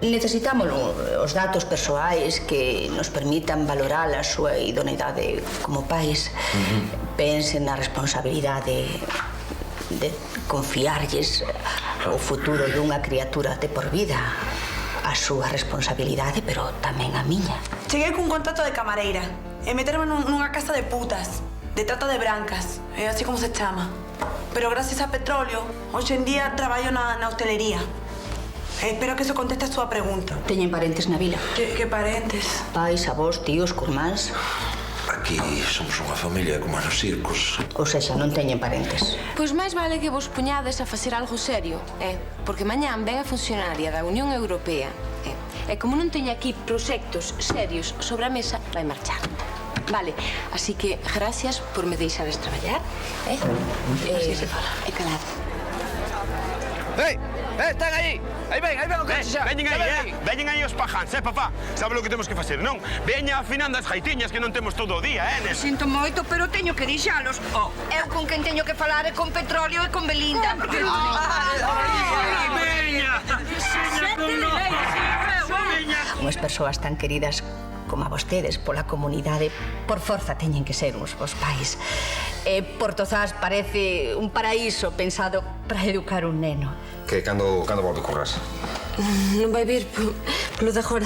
Necesitamos os datos persoais que nos permitan valorar a súa idoneidade como pais. Pensen na responsabilidade de confiarlles o futuro dunha criatura de por vida. A súa responsabilidade, pero tamén a miña. Cheguei cun contrato de camareira e meterme nunha casa de putas, de trata de brancas, é así como se chama. Pero gracias a petróleo, hoxe en día traballo na hostelería. Espero que eso conteste a súa pregunta. Teñen parentes na vila? Que parentes? Pais, avós, tíos, curmáns? Aquí somos unha familia como nos circos. Ou sexa, non teñen parentes. Pois máis vale que vos puñades a facer algo serio, porque mañán ven a funcionaria da Unión Europea. E como non teña aquí proxectos serios sobre a mesa, vai marchar. Vale, así que gracias por me deixades traballar, Así se fala. E calado. Están aí! Aí ven o coche xa! Veñen aí, veñen aí os pajáns, papá? Sabe o que temos que facer, non? Veña afinando as gaitiñas que non temos todo o día, nena? Sinto moito, pero teño que deixalos. Eu con quen teño que falar é con Petróleo e con Belinda. Veña! Unhas persoas tan queridas como a vostedes pola comunidade, por forza teñen que ser uns vos pais. Portozás parece un paraíso pensado para educar un neno. Que cando volve curras? Non vai vir polo de agora.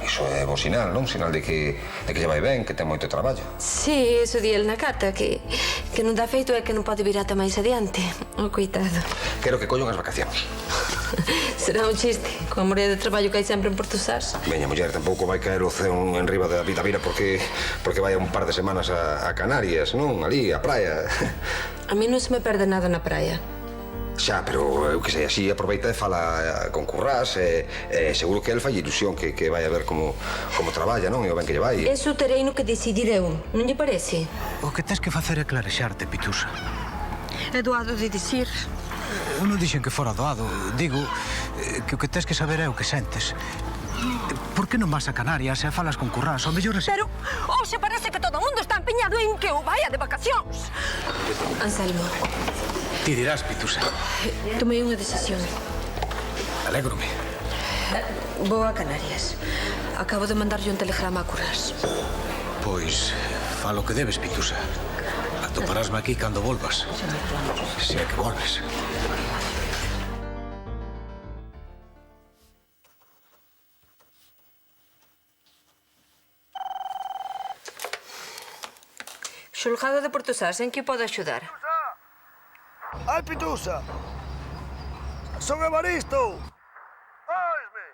Iso é bo sinal, non? Sinal de que lle vai ben, que ten moito traballo. Sí, eso di el na carta, que non dá feito é que non pode vir ata máis adiante. Coitado. Quero que collo unhas vacacións. Será un chiste, coa morea de traballo que hai sempre en Portosás. Veña, muller, tampouco vai caer o ceo en riba da Vitavira porque vai un par de semanas a Canarias, non? Ali, a praia. A mí non se me perde nada na praia. Xa, pero eu que sei, así aproveita e fala con Currás e seguro que el fai ilusión que vai a ver como traballa, non? E o ben que lle vai. Eso terei no que decidir eu, non lle parece? O que tes que facer é clarexarte, Pitusa. É doado de dicir. Eu non dixen que fora doado. Digo que o que tes que saber é o que sentes. Por que non vas a Canarias e falas con Currás? O mellor é... Pero hoxe parece que todo o mundo está empeñado en que eu vaya de vacacións. Anselmo. Ti dirás, Pitusa. Tomei unha decisión. Alégrome. Vou a Canarias. Acabo de mandarlle un telegrama a Currás. Pois, falo que debes, Pitusa. Atoparásme aquí cando volvas. Se é que volves. Xulgado de Portosás, en que podo axudar? Ai, Pitusa! Son Evaristo! Oisme!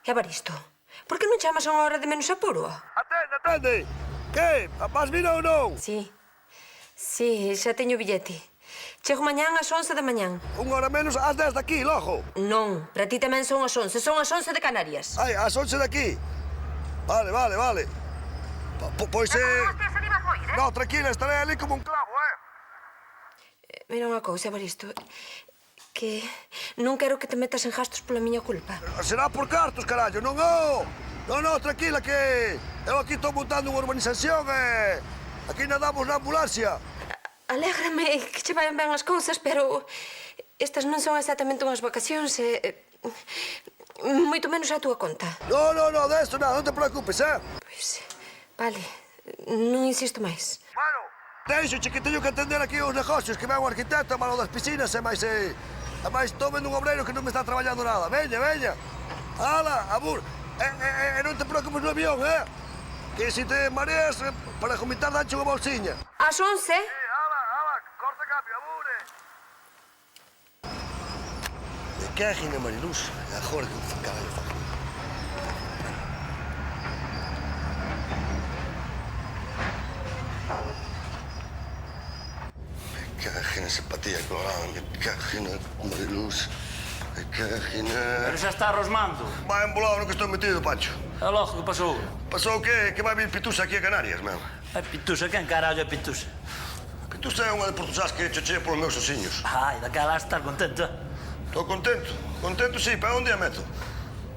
Evaristo, por que non chamas a unha hora de menos apuro? Atende! Que? Vas vir ou non? Sí, xa teño billete. Chego mañán ás 11 da mañán. Unha hora menos ás 10 daqui, logo. Non, para ti tamén son as 11. Son as 11 de Canarias. Ai, ás 11 daqui. Vale. Pois No, tranquila, estarei ali como un clavo, Mira unha cousa, Evaristo, que non quero que te metas en gastos pola miña culpa. Será por cartos, carallo, non o... Non, tranquila, que eu aquí estou montando unha urbanización e... Aquí nadamos na ambulancia. Alégrame que che vayan ben as cousas, pero estas non son exactamente unhas vacacións e... moito menos a túa conta. Non, desto nada, non te preocupes, Pois, vale, non insisto máis. Bueno, deixo, que teño que atender aquí os negocios, que ven o arquitecto, malo das piscinas, e máis estou vendo un obreiro que non me está traballando nada. Veña. Ala, abur. E non te preocupes no avión, Que se te mareas, para vomitar danche unha bolsiña. Ás 11? Sí, ala, corta cambio, abure. Me cago na Mariluz, agora que caralho fa. Me cago na simpatía colorada, me cago na Mariluz. Pero xa está rosmando. Vai embolado no que estou metido, Pancho. E logo, que pasou? Pasou o quê? Que vai vir Pitusa aquí a Canarias, meu. É Pitusa, quen carallo é Pitusa? Pitusa é unha de Portosás que chechea polos meus osiños. Ai, daquela has estar contento, Estou contento sí, para onde a meto?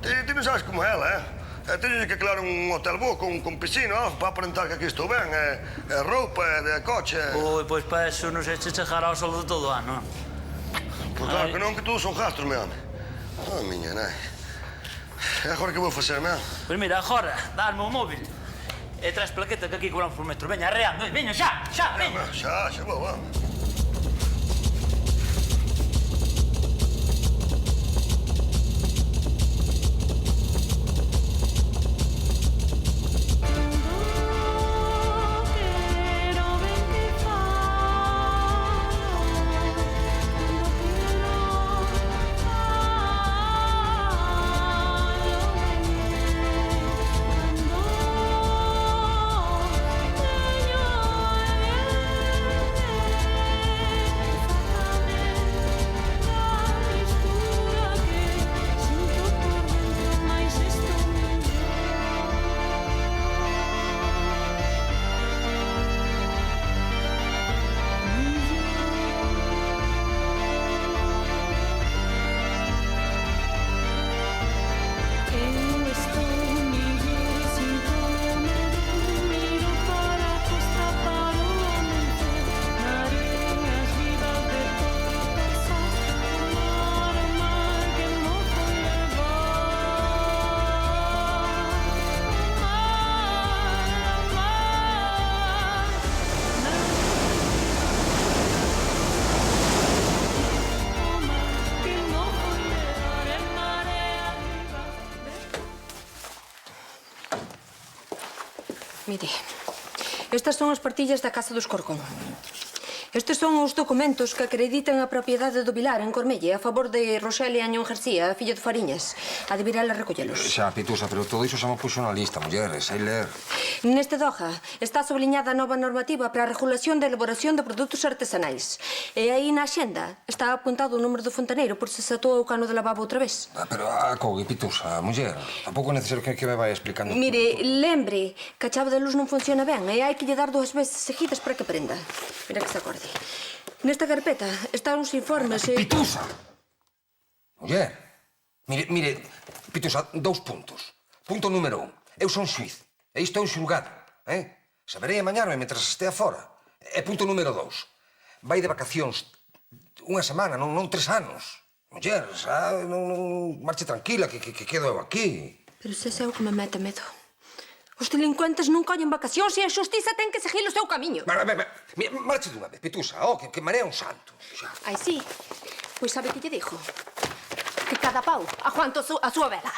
Ti non sabes como é ela, Teño que claro un hotel bo con piscina, para aparentar que aquí estou ben, roupa, coche... Ui, pois para eso non se chegará ao sol de todo o ano. Pois claro que non, que todos son gastos, meu home. Ai, miña nai. E agora que vou facer, man? Pois mira, agora, dá-me o móvil. E traes plaqueta que aquí cobramos por metro. Veña, arreando, veña, xa, veña. Xa vou, vamos. Mire, estas son as partillas da Casa dos Corcón. Estes son os documentos que acreditan a propiedade do Vilar en Cormelle a favor de Roxelia Añón García, fillo de Fariñas. Ha de vir ela recollelos. Xa, Pitusa, pero todo iso xa mo puxo na lista, muller, sei ler. Neste doja está subliñada a nova normativa para a regulación da elaboración de produtos artesanais. E aí na xenda está apuntado o número do fontaneiro por se satou o cano de lavabo outra vez. Pero acogue, Pitusa, muller, tampouco é necesario que me vai explicando. Mire, lembre que a chave de luz non funciona ben e hai que lle dar 2 veces seguidas para que prenda. Mira que se acorde. Nesta carpeta están os informes e... Pitusa! Muller, mire, Pitusa, 2 puntos. Punto número 1. Eu son xuiz. E isto é un xulgado, Saberei amañarme mentras estea fora. E punto número 2. Vai de vacacións unha semana, non 3 anos. Muller, xa, non marche tranquila, que quedo eu aquí. Pero se é o que me mete medo. Os delincuentes non collen vacacións e a xustiza ten que seguir o seu camiño. Marche dunha vez, Pitusa, que marea un santo. Ai, sí? Pois sabe que lle dixo? Que cada pau aguanta a súa vela.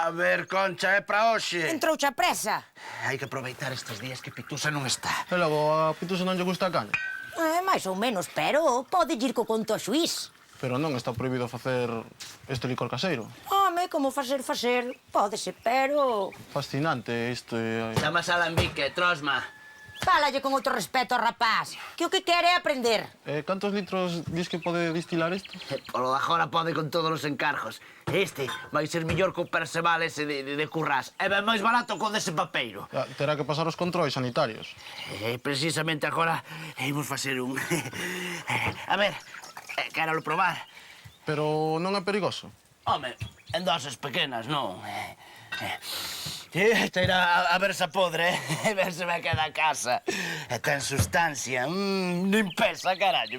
A ver, Concha, é pra hoxe. Entrouche a presa. Hai que aproveitar estes días que Pitusa non está. E logo, a Pitusa non lle gusta a caña? Mais ou menos, pero pode ir co conto a xuís. Pero non está prohibido facer este licor caseiro. Home, como facer, pódese, pero... Fascinante isto. Chamas alambique, trosma. Fálalle con outro respeto ao rapaz, que o que quere é aprender. Cantos litros dis que pode distilar isto? Polo de agora pode con todos os encargos. Este vai ser millor que o Perceval ese de Currás. E ben máis barato co dese papeiro. Terá que pasar os controis sanitarios. Precisamente agora imos facer un... A ver, quero probar. Pero non é perigoso? Home, en doses pequenas, non. Esta irá a ver se podre, a ver se me queda a casa. E ten sustancia, nin pesa, carallo.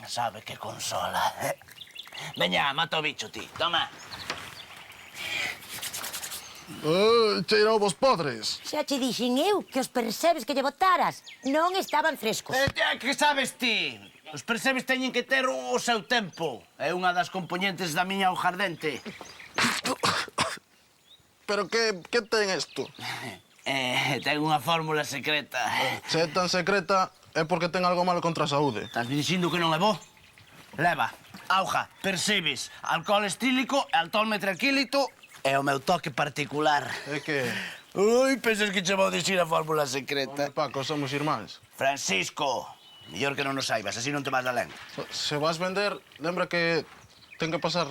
Sabe que consola. Veña, mata o bicho, ti, toma. Cheira ovos podres. Xa che dixen eu que os percebes que lle botaras non estaban frescos. Que sabes ti? Os percebes teñen que ter o seu tempo. É unha das componentes da miña hojardente. Pero que ten isto? Ten unha fórmula secreta. Se é tan secreta é porque ten algo malo contra a saúde. Estás me dicindo que non levou? Leva auga, percebes, alcohol estílico, alcohol metraquílito e o meu toque particular. É que... Ui, pensas que che vou dicir a fórmula secreta? Paco, somos irmáns. Francisco, mellor que non o saibas, así non te vas alén. Se vas vender, lembra que ten que pasar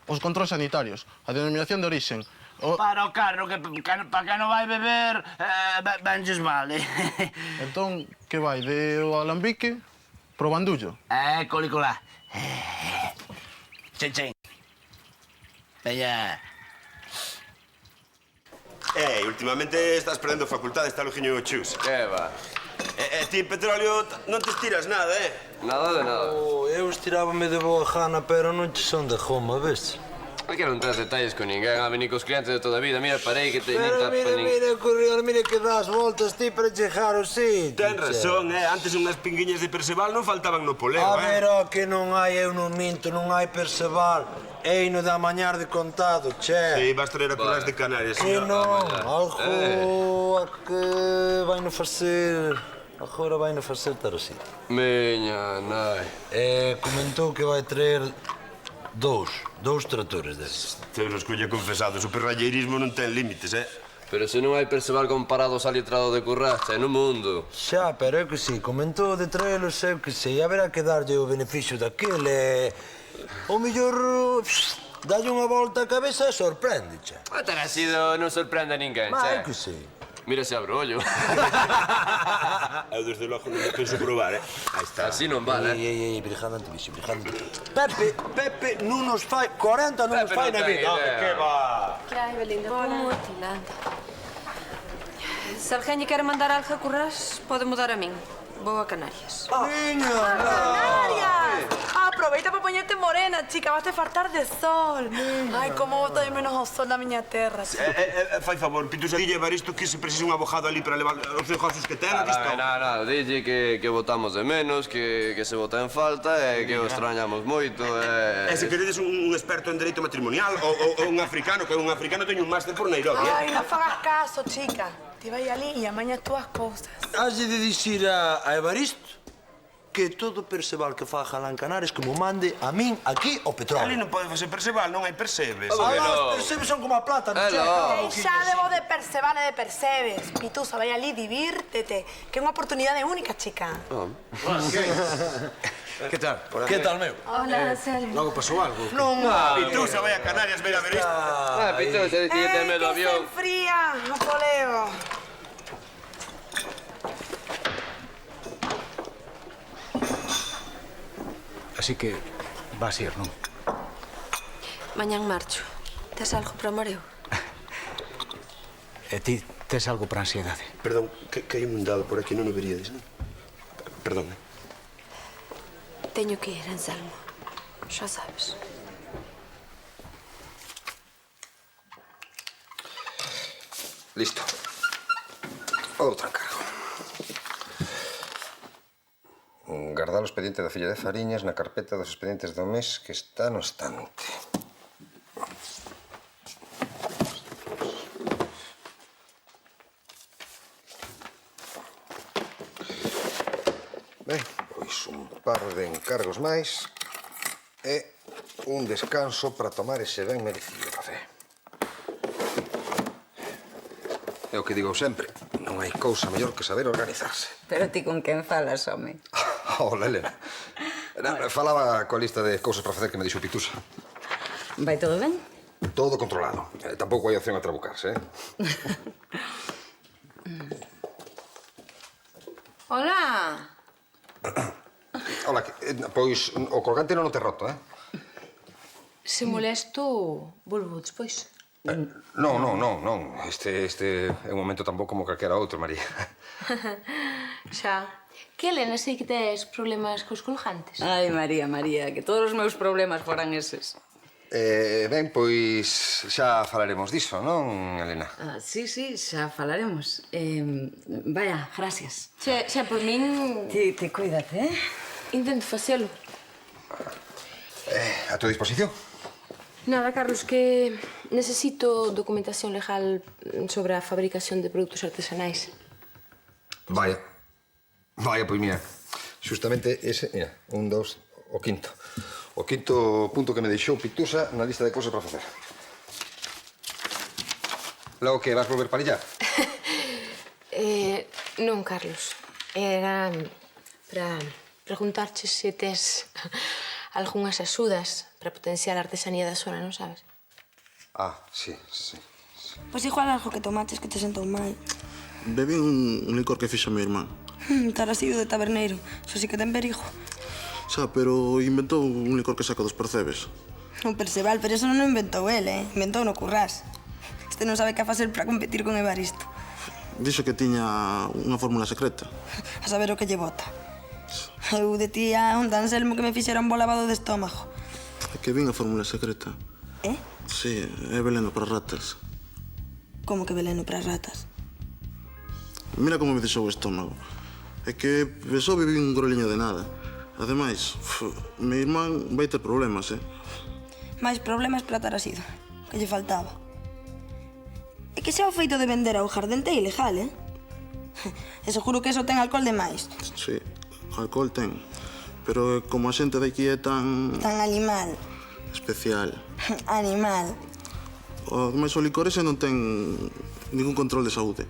os controls sanitarios, a denominación de orixen. Para o carro, que para que non vai beber, venges vale. Entón, que vai, de o alambique pro bandullo? Colicolá. Chen, chen. Veña. Últimamente estás perdendo facultades, está lujiño chus. Que va? E ti, Petróleo, non te estiras nada, Nada de nada. Eu estirábame de boa gana, pero non che son de goma, ves? Aquí non tens detalles con ninguén, a venir cos clientes de toda a vida. Mira, parei que te nin Pero tapa nin... Corriol, mira que das voltas ti para chegar ao sitio. Ten razón, Antes unhas pinguiñas de Perceval non faltaban no poleo, A ver, que non hai, eu non minto, non hai Perceval. Eino da mañar de contado, che. Si, vas traer a colas de Canarias. Que non, algo a que vai no facer... Agora vai no facer Tarosito. Miña nai. Comentou que vai traer dous tratores deses. Teuros colla confesado, o superralleirismo non ten límites, Pero se non hai Perceval comparado ao letrado de Curracha, no mundo. Xa, pero eu que sei, comentou de traelos, eu que sei, haberá que darlle o beneficio daquele. O mellor, dalle unha volta a cabeza e sorprende, che. Terá sido, non sorprende a ninguén, che. Eu que sei. Mira ese abrollo. Eu desde logo non me penso probar, Aí está. Así non vale, Ei, brigante, bicho, brigante. Pepe non nos fai, 40 non nos fai na vida. Que va? Que hai, Belinda? Como tilanda. Se alguén lle quere mandar algo a Currás, pode mudar a min. Vou a Canarias. Niña! ¡Canarias! Aproveita para poñerte morena, chica. Vas a fartar de sol. Ai, como boto de menos o sol na miña terra. Fai favor, Pitusa, dille a Evaristo que se precisa un abogado ali para levar os negocios que ten. Aquí está. No, dille que votamos de menos, que se vota en falta e que o extrañamos moito. E se queredes un experto en dereito matrimonial ou un africano, que un africano teño un máster por Nairobi. Ai, non fagas caso, chica. Ti vai ali e amañas túas cousas. Has de dicir a Evaristo que todo Perceval que faga lá en Canarias que mo mande a min aquí o petróleo. Ali non pode facer Perceval, non hai percebes. Os percebes son como a plata, non che? Deixade vos de Perceval e de Percebes. Pitusa, vai ali, divírtete. Que é unha oportunidade única, chica. Que tal? Que tal, meu? Hola, Selma. Logo pasou algo? Non, Pitusa, vai a Canarias, ver a ver isto. Pitusa, dicille que medo avión. Que se enfría, no poleo. Así que vas ir, non? Mañán marcho. Tes algo para o mareo? E ti tes algo para a ansiedade? Perdón, que hai un dado por aquí, non o veríades, non? Perdón, Teño que ir, Anselmo. Xa sabes. Listo. Outro encargo. Guardar o expediente da filla de Fariñas na carpeta dos expedientes do mes que está no estante. Ben, pois un par de encargos máis e un descanso para tomar ese ben merecido café. É o que digo sempre, non hai cousa mellor que saber organizarse. Pero ti con quen falas, home? Hola, Elena. Falaba coa lista de cousas para facer que me dixo Pitusa. Vai todo ben? Todo controlado. Tampouco hai opción a trabucarse, Hola. Hola, pois o colgante non o te roto, Se molesto, volvo despois. Non. Este é un momento tampouco como calquera outro, María. Xa. Que, Elena, sei que tes problemas cos colgantes. Ai, María, que todos os meus problemas foran eses. Ben, pois xa falaremos diso, non, Elena? Sí, xa falaremos. Vaya, gracias. Xa, por min... Ti cuídate, Intento facelo. A tu disposición. Nada, Carlos, que necesito documentación legal sobre a fabricación de produtos artesanais. Vaya, pois mira, justamente ese, mira, o quinto. O quinto punto que me deixou Pitusa na lista de cousas para facer. Logo que vas volver para illar? Non, Carlos. Era para preguntarche se tes algunhas axudas para potenciar a artesanía da zona, non sabes? Sí. Pois igual algo que tomaches que te sentou mal. Bebí un licor que fixo a mi irmán. Tarasido de taberneiro. Eso sí que ten perigo. Xa, pero inventou un licor que saca dos percebes. O Perceval, pero eso non o inventou el, Inventou no Currás. Este non sabe que a facer para competir con Evaristo. Dixo que tiña unha fórmula secreta. A saber o que lle bota. Eu de ti a un Anselmo que me fixera un bo lavado de estómago. É que vin a fórmula secreta. Eh? Sí, é veleno para ratas. Como que veleno para as ratas? Mira como me deixou o estómago. É que só viví un groliño de nada. Ademais, mi irmán vai ter problemas, Máis problemas para Tarasido, que lle faltaba. É que xa o feito de vender ao jardente é ilegal, E seguro que eso ten alcohol de máis. Sí, alcohol ten. Pero como a xente daqui é tan... Tan animal. Especial. Animal. Ademais, o licor ese non ten ningún control de saúde.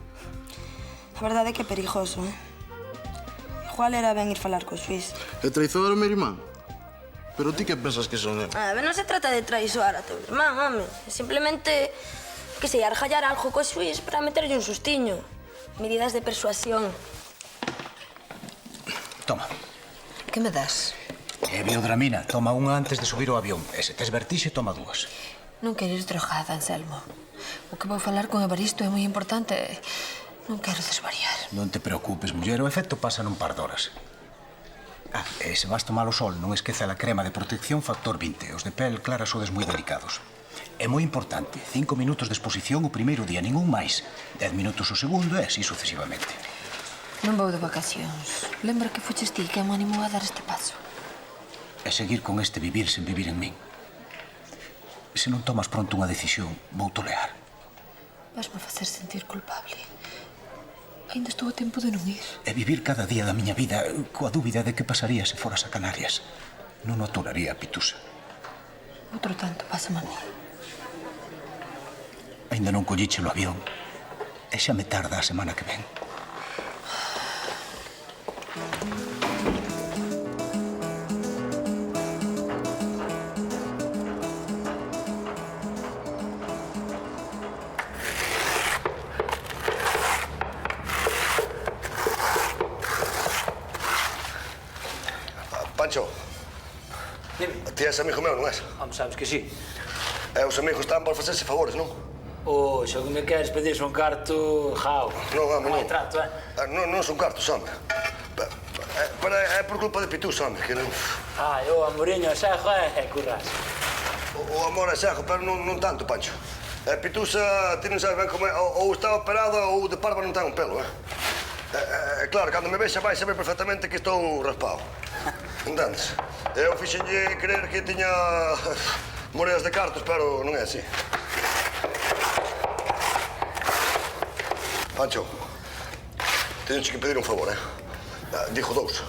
A verdade é que é perigoso, Igual era ben ir falar co xuiz. É traizor o meu irmán? Pero ti que pensas que son eu? A ver, non se trata de traizoar a teu irmán, home. Simplemente, que sei, argallar algo co xuiz para meterlle un sustiño. Medidas de persuasión. Toma. Que me das? Biodramina. Toma unha antes de subir ao avión. E se tes vertixe, toma dúas. Non quero ir drogada, Anselmo. O que vou falar con Evaristo é moi importante. Non quero desvariar. Non te preocupes, muller. O efecto pasa nun par de horas. E se vas tomar o sol, non esqueza a crema de protección factor 20. Os de pel clara sodes moi delicados. É moi importante. 5 minutos de exposición o primeiro día, ningún máis. 10 minutos o segundo e así sucesivamente. Non vou de vacacións. Lembra que fuches ti que me animou a dar este paso. E seguir con este vivir sen vivir en min. Se non tomas pronto unha decisión, vou tolear. Vasme facer sentir culpable. Ainda estou a tempo de non ir. E vivir cada día da miña vida coa dúbida de que pasaría se foras a Canarias. Non o aturaría a Pitusa. Outro tanto pásame a mí. Ainda non colliche o avión. E xa me tarda a semana que ven. Pancho. Dime. Ti és amigo meu, non és? Home, sabes que sí. E os amigos están por facerse favores, non? Se alguén me queres pedirse un carto, jao. Non, home, non. Non hai trato, Non son cartos, home. Pero é por culpa de Pitús, home, que non... O amoriño e Xejo é curras. O amor é Xejo, pero non tanto, Pancho. Pitús, ti non sabes ben como é, ou está operado ou de parva non ten un pelo, Claro, cando me vexa vai saber perfectamente que estou raspado. Entendes? Eu fixenlle creer que tiña moredas de cartos, pero non é así. Pancho, teño que pedir un favor, Dixo 2.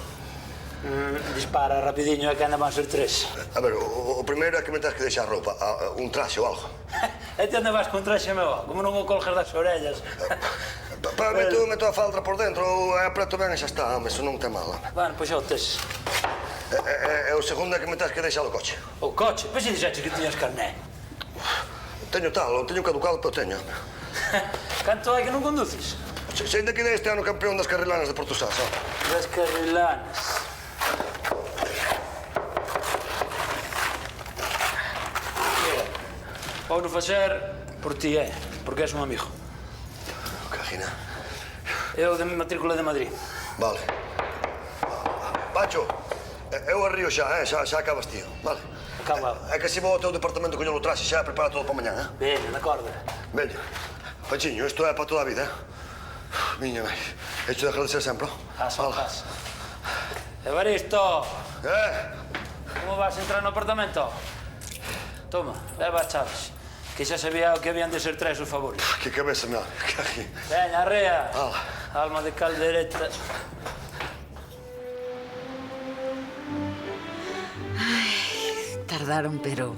Dispara rapidiño, que ainda van ser 3. A ver, o primeiro é que me tens que deixar roupa, un traxe ou algo. E ti onde vas con traxe meu? Como non o colgas das orellas? Meto a falda por dentro, apreto ben e xa está, eso non ten mal. Bueno, pois xa o tes. E o segundo é que me tens que deixar o coche. O coche? Pois se dixeches que tiñas carné. Teño tal, teño caducado, pero teño. Canto hai que non conduces? Sei de que este ano campeón das carrilanas de Porto Sá, Das carrilanas. Vou non facer por ti, porque és un amigo. Cajina. Eu de matrícula de Madrid. Vale. Pancho, eu arrío xa, xa acabas tío, vale? Acaba. É que se vou ao teu departamento coñer o traxe xa prepara todo para mañá, Veña, de acordo. Veña. Panchiño, isto é para toda a vida, Miña mãe, hecho de agradecer sempre. Paso. Evaristo! Como vas a entrar no apartamento? Toma, leva as chaves. Que xa sabía que habían de ser 3 os favores. Que cabeza, meu. Veña, arrea. Alma de caldereta. Tardaron, pero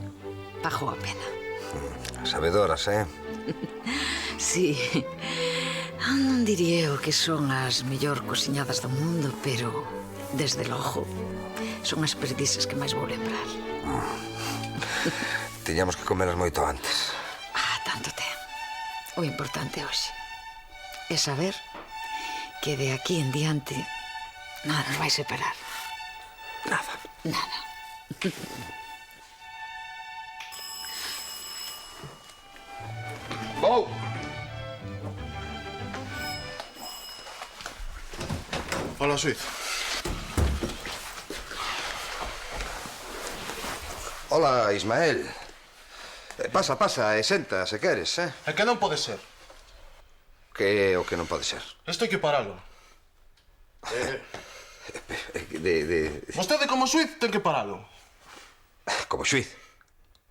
pagou a pena. Sabedoras, Sí. Non diría eu que son as mellor cociñadas do mundo, pero, desde logo, son as perdices que máis vou lembrar. Tiñamos que comerlas moito antes. Tanto ten. O importante hoxe é saber que de aquí en diante nada nos vai separar. Nada. Vou! Hola, Suiz. Hola, Ismael. Pasa, e senta, se queres, É que non pode ser. Que é o que non pode ser? Isto hai que paralo. Vostede como xuiz ten que paralo. Como xuiz?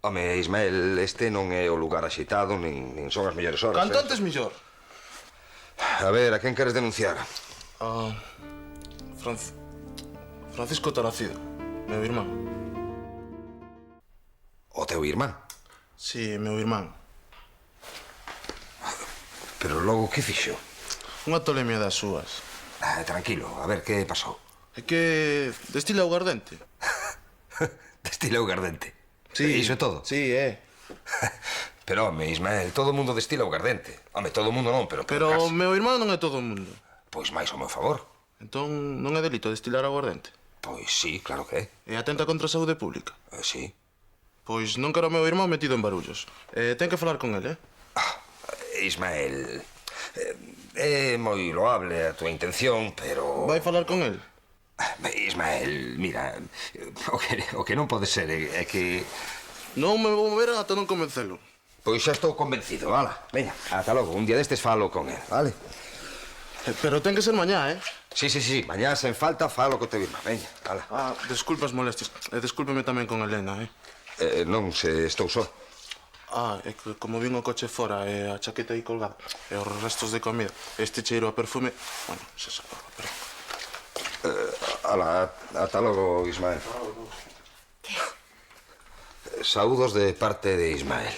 Home, Ismael, este non é o lugar axitado, nin son as mellores horas. Canto antes mellor. A ver, a quen queres denunciar? Francisco Taracido, meu irmán. O teu irmán? Sí, meu irmán. Pero logo que fixo? Unha tolemia das súas. Tranquilo, a ver, que pasou? É que destila aguardente. Destila aguardente? Sí. Iso é todo? Sí, é. Pero, home, Ismael, todo o mundo destila aguardente. Home, todo o mundo non, pero... Pero o meu irmán non é todo o mundo. Pois máis ao meu favor. Entón non é delito destilar aguardente? Pois sí, claro que é. E atenta contra a saúde pública? Sí. Pois non quero o meu irmán metido en barullos. Ten que falar con ele, Ismael, é moi loable a tua intención, pero... Vai falar con el? Ismael, mira, o que non pode ser é que... Non me vou mover ata non convencelo. Pois xa estou convencido, ala, veña, ata logo, un día destes falo con el, vale? Pero ten que ser mañá, Sí, mañá sen falta falo co teu irmán, veña, ala. Desculpas molestias, descúlpeme tamén con Elena, Non, se estou só. É que como vin o coche fora e a chaqueta aí colgada e os restos de comida, este cheiro a perfume... Bueno, se sabe, pero... Ala, ata logo, Ismael. Saúdos de parte de Ismael.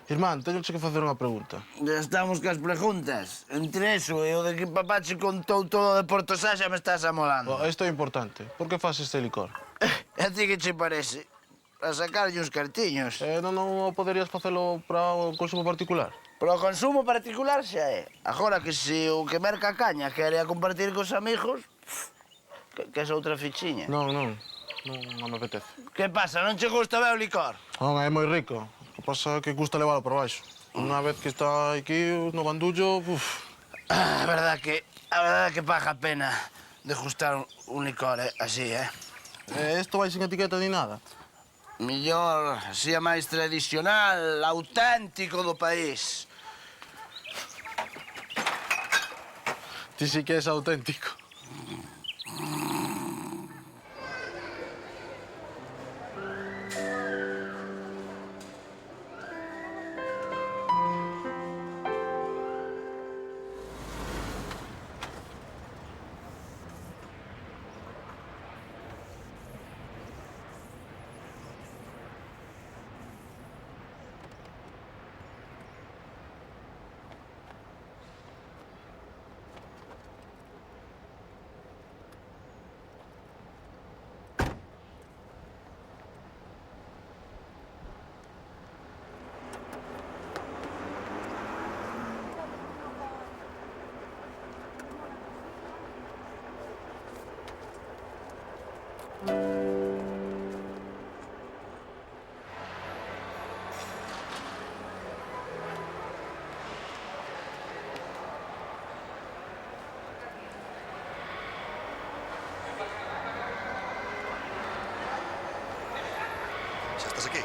Irmán, teño que facer unha pregunta. Ya estamos cas preguntas. Entre eso e o de que papá che contou todo de Porto Sá xa me estás amolando. Isto é importante. Por que faz este licor? E a ti que che parece? Para sacarlle uns cartiños. Non poderías facelo para o consumo particular? Para o consumo particular xa é. Agora que se o que merca a caña quere a compartir cos amigos, que é outra fichiña. Non me apetece. Que pasa, non che gusta ver o licor? Non, é moi rico. O que pasa é que gusta leválo por baixo. Unha vez que está aquí no bandullo, A verdade é que paga a pena degustar un licor, así, Isto vai sin etiqueta ni nada? Millor, así é máis tradicional, auténtico do país. Ti si que és auténtico. Xa estás aquí?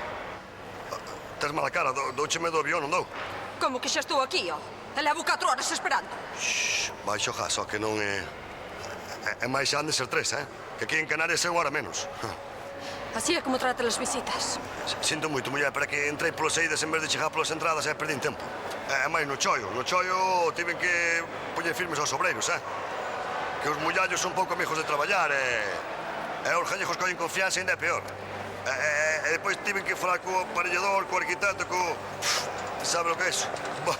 Tes mala cara, doucheme do avión, non dou? Como que xa estou aquí, ó? E levo 4 horas esperando. Baixo já, só que non é... É máis xa han de ser 3, Que aquí en Canarias é unha hora menos. Así é como trata as visitas. Sinto moito, muller, pero que entrei polas saídas en vez de chegar polas entradas e perdín tempo. E máis no chollo tiven que poñer firmes aos obreiros, que os mullallos son pouco amigos de traballar e os gallegos collen confianza ainda é peor. E depois tiven que falar co aparellador, co arquitecto, sabe lo que é iso? Bah.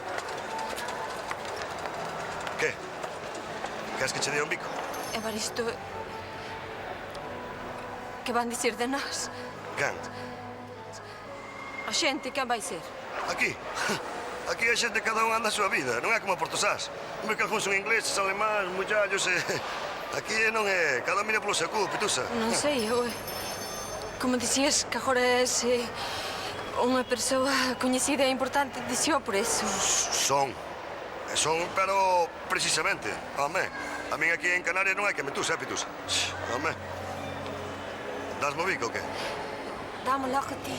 Que? Queres que che dé un bico? Evaristo, que van dicir de nós? Quen? A xente, quen vai ser? Aquí? Aquí a xente cada un anda a súa vida, non é como a Portosás. Hombre, que algúns son ingleses, alemáns, mullallos Aquí non é... Cada mira polo seu cu, Pitusa. Non sei, eu... Como dicías que agora és unha persoa coñecida e importante, dixo por eso. Son, pero precisamente, home. A min aquí en Canarias non hai que metusa, Pitusa. Home. Das mo bico, o que? Damo logo a ti.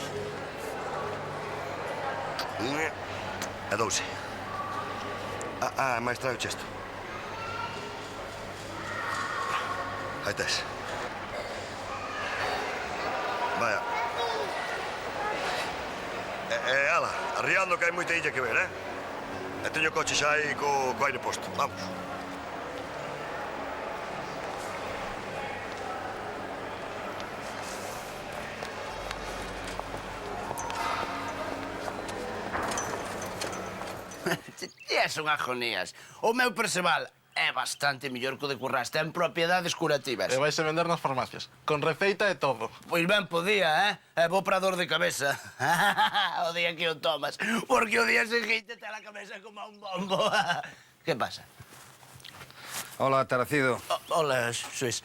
E 12. Mais traio chesto. Aí tes. Vaya. Ala, arriando que hai moita illa que ver, E teño coche xa aí co aire posto. Vamos. E son agonías. O meu Perceval é bastante mellor que o de Currás. Ten propiedades curativas. E vais a vender nas farmacias, con receita e todo. Pois ben podía, E vou para dor de cabeza. O día que o tomas. Porque o día seguinte te la cabeza como un bombo. Que pasa? Hola, Taracido. Hola, Suís.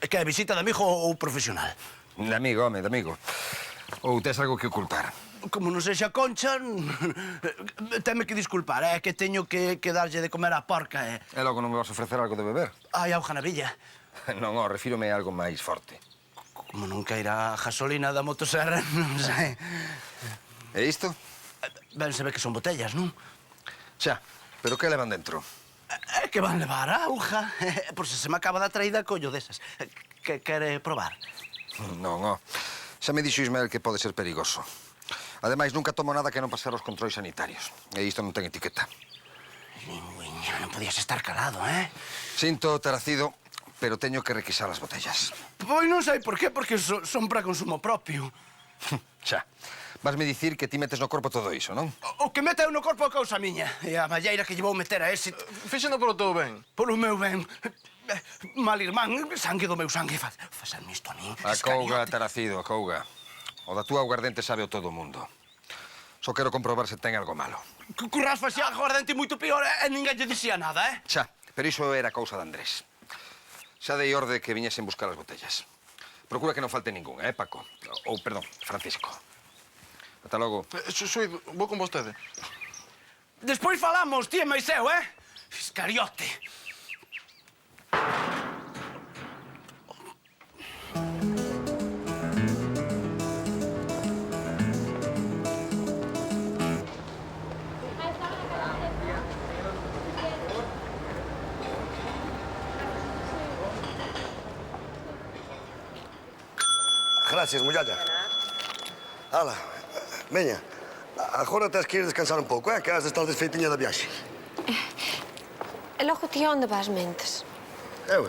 Que é visita de amigo ou profesional? De amigo, home, de amigo. Ou tes algo que ocultar? Como non sexa Concha, teme que disculpar, é que teño que darlle de comer á porca, E logo non me vas a ofrecer algo de beber? Hai auga na villa. Non, refírome a algo máis forte. Como non cairá a gasolina da motosserra, non sei. E isto? Ben se ve que son botellas, non? Xa, pero que levan dentro? É que van levar auga. Por se me acaba da traída, collo desas. Que quere probar? Non, xa me dixo Ismael que pode ser perigoso. Ademais, nunca tomo nada que non pasar os controis sanitarios. E isto non ten etiqueta. Non podías estar calado, Sinto, Taracido, pero teño que requisar as botellas. Pois non sei por qué, porque son para consumo propio. Xa. Vasme dicir que ti metes no corpo todo iso, non? O que mete eu no corpo é cousa miña. E a malleira que lle vou meter a ese... Fíxeno polo teu ben. Polo meu ben. Mal irmán, sangue do meu sangue. Facerme isto a mí. Acouga, Taracido, acouga. O da túa aguardente sabe o todo o mundo. Só quero comprobar se ten algo malo. Currás facía aguardente moito pior e ninguén lle dicía nada, Xa, pero iso era cousa de Andrés. Xa dei orde que viñesen buscar as botellas. Procura que non falte ningún, Paco? Ou, perdón, Francisco. Ata logo. Xui, vou con vostede. Despois falamos, ti e máis eu, Iscariote. Gracias, mullalla. Ala, veña, agora tens que ir descansar un pouco, que has de estar desfeitiña da viaxe. E logo ti onde vas mentes? Eu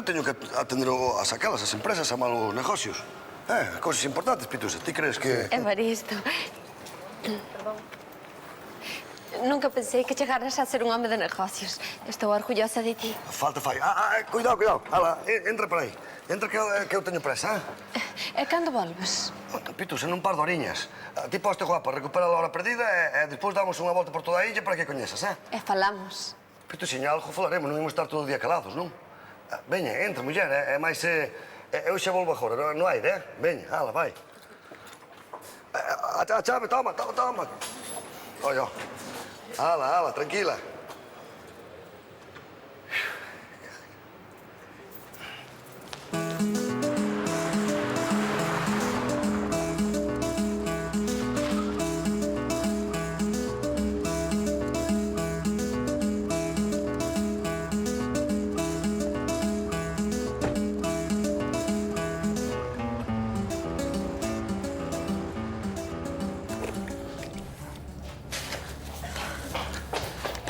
teño que atender a sacalas, as empresas, a malos negocios. Cousas importantes, Pitusa. Ti crees que... Evaristo. Nunca pensei que chegaras a ser un home de negocios. Estou orgullosa de ti. Falta fai. Cuidado. Ala, entra por aí. Entra que eu teño presa, E cando volves? Pitusa, nun par de horiñas. Ti poste guapa, recupera a hora perdida e despois damos unha volta por toda a illa para que coñezas, E falamos. Pitusiña, algo falaremos, non imos estar todo o día calados, non? Veña, entra, muller, é máis... Eu xa volvo agora, no aire, Veña, ala, vai. A chave, toma. Olha, ala, tranquila.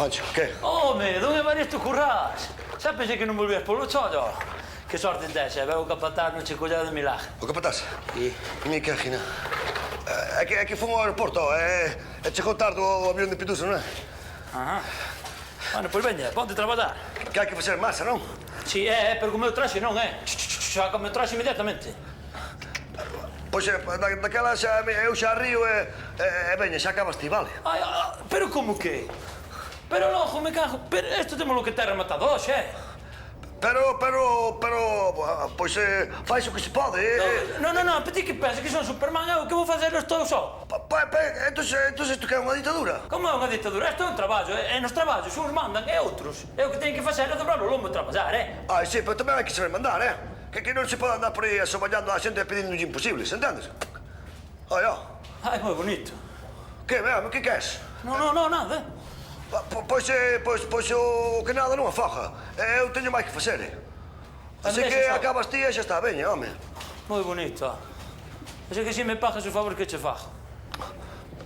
Pancho, que? Home, don Evaristo Currás. Xa pensei que non volvías polo chollo. Que sorte tes, veo o capataz non che colleu de milagre. O capataz? Sí. Mira que agina. É que fomos ao aeroporto, e chegou tarde o avión de Pitusa, non é? Ajá. Bueno, pois veña, ponte traballar. Que hai que facer masa, non? Si, pero co meu traxe non, xa co meu traxe inmediatamente. Pois daquela eu xa río e veña, xa acabas ti, vale? Pero como que? Pero logo, me cago, pero isto temos lo que ter rematado hoxe, Pero, pois faz o que se pode, Non, pero ti que pensas que son Superman, eu que vou fazer isto só? Entón isto que é unha ditadura? Como é unha ditadura? Isto é un traballo, e nos traballos uns mandan e outros. Eu que teño que facer é dobrar o lombo e traballar, Sí, pero tamén hai que saber mandar, Que non se pode andar por aí asoballando a xente e pedindo imposibles, entendes? Ai, moi bonito. Que, que queres? Non, nada. Pois o que nada non afaga. Eu teño máis que facer, Así que acabas ti e xa está, veña, home. Moi bonito, Así que si me pagas o favor que che fago.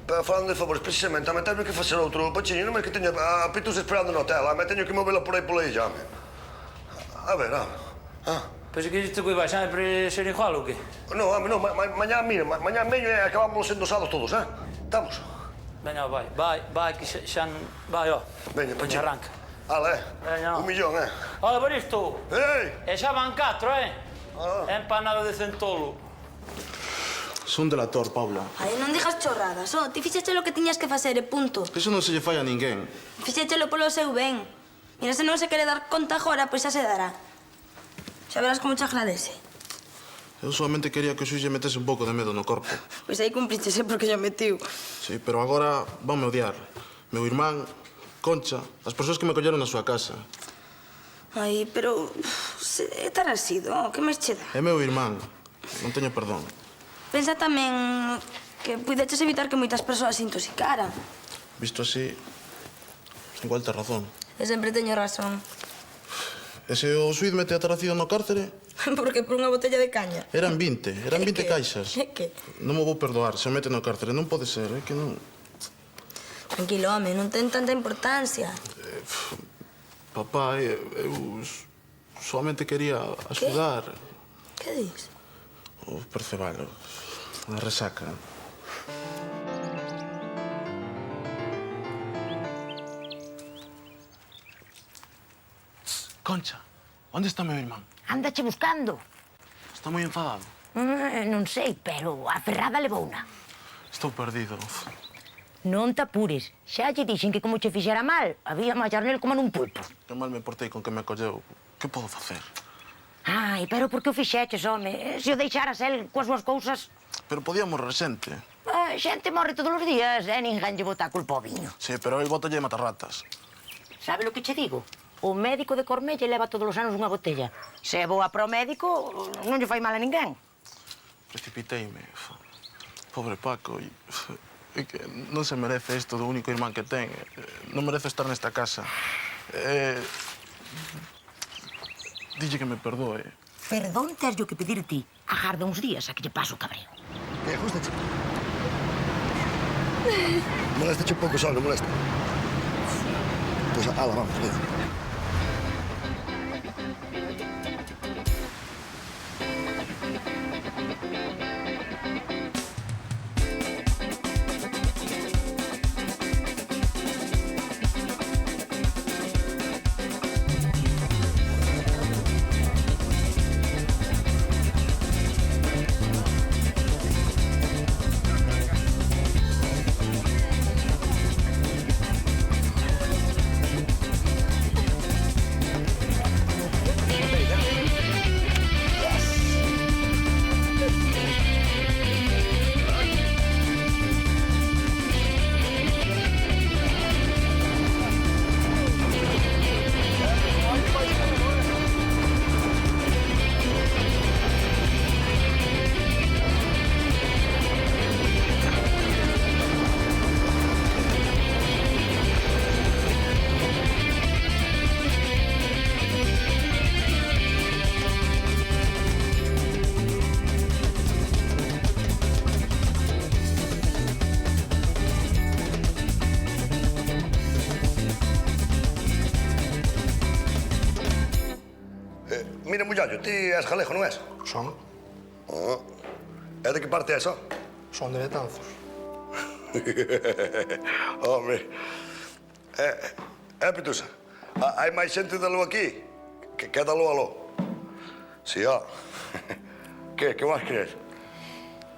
Pero falando de favores, precisamente, tamén tenho que facer outro pachiño, non é que teño a Pitusa esperando no hotel, me teño que movela por aí pola illa, home. A ver, Pois que isto que vai sempre ser igual ou que? Non, home, non, mañá, mira, mañá meño e acabamos endosados todos, Estamos? Veña, vai, que xa... Vai, Veña, pachiño. Arranca. Ala, Veña, 1 millón, Ola, Baristo. Ei! E xa van 4, Empanada de centolo. Son delator, Paula. Ai, non digas chorradas, ti fixeche lo que tiñas que facer e punto. Eso non se lle fai a ninguén. Fixéchelo polo seu ben. Mira, se non se quere dar conta agora, pois xa se dará. Xa verás como te agradece. Eu solamente quería que o xuiz lle metese un pouco de medo no corpo. Pois aí cumprichese porque lle metiu. Sí, pero agora vanme odiar. Meu irmán, Concha, as persoas que me colleron na súa casa. Ai, pero... é tan asido, que máis che dá? É meu irmán. Non teño perdón. Pensa tamén que puideches evitar que moitas persoas se intoxicaran. Visto así, igual tes razón. Eu sempre teño razón. E se o xuiz mete a Tarracido no cárcere? Porque por unha botella de caña. Eran 20 caixas. É que? Non me vou perdoar se o mete no cárcere. Non pode ser, é que non... Tranquilo, home, non ten tanta importancia. Papá, eu solamente quería axudar. Que dis? O Percebalo, a resaca. Concha, onde está meu irmán? Andache buscando. Está moi enfadado. Non sei, pero a Ferrada levouna. Estou perdido. Non te apures. Xa lle dixen que como che fixera mal, había mallar nel como nun pulpo. Que mal me portei con que me acolleu. Que podo facer? Ai, pero por que o fixeches, home? Se o deixaras el coas súas cousas... Pero podía morrer xente. Xente morre todos os días, ninguén lle bota a culpa ao viño. Sí, pero el botalle matarratas. Sabe o que che digo? O médico de Cormelle leva todos os anos unha botella. Se é boa para o médico, non lle fai mal a ninguén. Precipiteime. Pobre Paco. E que non se merece isto do único irmán que ten. Non merece estar nesta casa. Dille que me perdoe. Perdón tes o que pedir ti. Agarda uns días a que lle paso o cabreo. Ajustache. Molestache un pouco só, non molesta. Pois ala, vamos, veña. Mira, mullallo, ti és galego, non és? Son. E de que parte és, ó? Son de Betanzos. Home. Pitusa, hai máis xente de aló aquí? Que é de aló a aló? Si, ó. Que vas querer?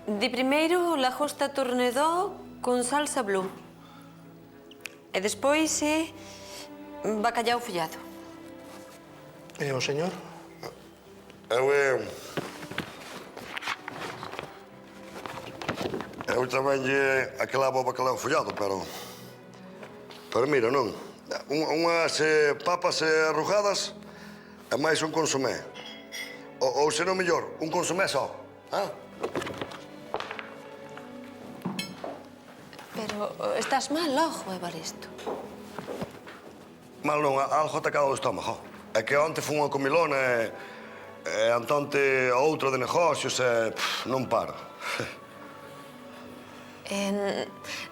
De primeiro, lagosta tornedó con salsa blue. E despois bacallau follado. E o señor? Eu tamén lle aquelaba o bacalao follado, pero mira, non. Unhas papas arrugadas e máis un consomé. Ou senón mellor, un consomé só. Pero estás mal, ojo, Evaristo. Mal non, algo atacado do estómago. É que onte fun unha comilona e antonte outra de negocios e non paro.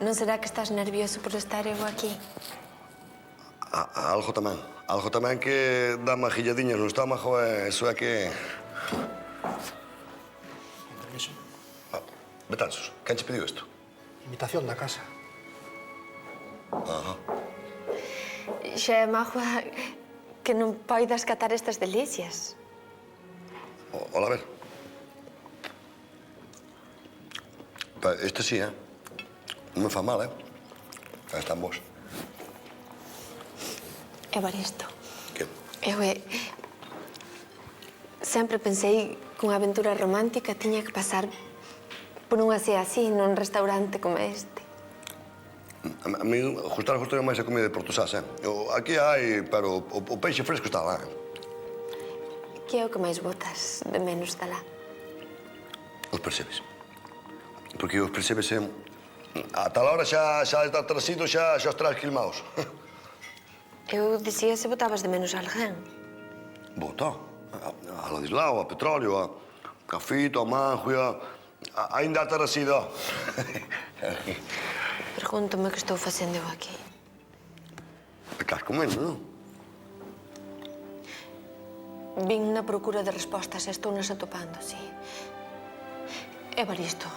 Non será que estás nervioso por estar eu aquí? Algo tamén. Algo tamén que dá magilladiñas no estómago e iso é que... Permiso. Betanzos, quen che pediu isto? Invitación da casa. Xa é mágoa que non poidas catar estas delicias. Ola, a ver. Isto sí, non me fa mal, Están bons. Evaristo. Que? Eu sempre pensei que unha aventura romántica tiña que pasar por unha cea así, nun restaurante como este. A mí gustar máis a comida de Portosás, Aquí hai, pero o peixe fresco está lá, Que é o que máis botas de menos da lá? Os percebes. Porque os percebes, a tal hora xa está trasido, xa os traes quilmaos. Eu dicía se botabas de menos a alguén. Bota. A Ladislao, a Petróleo, a Fito, a Manjo, ainda a Tarasido. Pregúntame que estou facendo eu aquí. Estás comendo, non? Vin na procura de respostas e estou nas atopando, sí. Evaristo,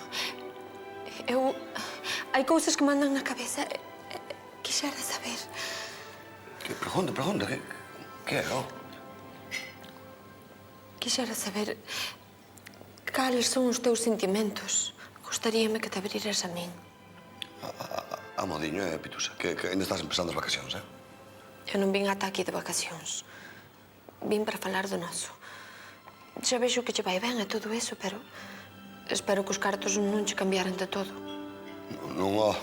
hai cousas que mandan na cabeza. Quixera saber. Pregunta, que é, Quixera saber cales son os teus sentimentos. Gostaríame que te abriras a min. Modiño, Pitusa, que ainda estás empezando as vacacións, Eu non vin ata aquí de vacacións. Vin para falar do noso. Xa vexo que che vai ben e todo eso, pero espero que os cartos non che cambiaran de todo. Non,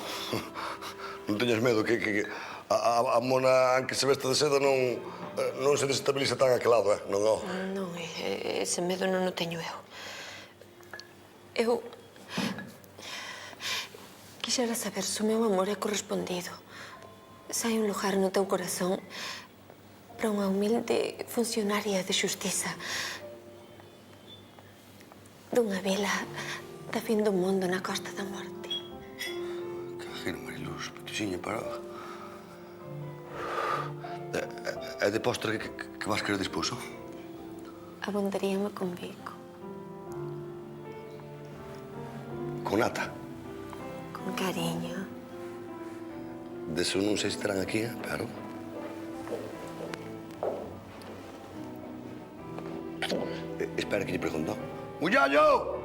non teñas medo, que a mona que se veste de seda non se desestabiliza tan aquel lado, non, Non, ese medo non o teño eu. Eu quixera saber se o meu amor é correspondido. Se hai un lugar no teu corazón para unha humilde funcionaria de xustiza dunha vila da fin do mundo na Costa da Morte. Cajero, Mariluz, Pituxiña, para... É de postre que vas querer despois, Abondaríame con bico. Con nata. Con cariño. Deso non sei se terán aquí, pero... Espera que lle pregunto. Mullallo!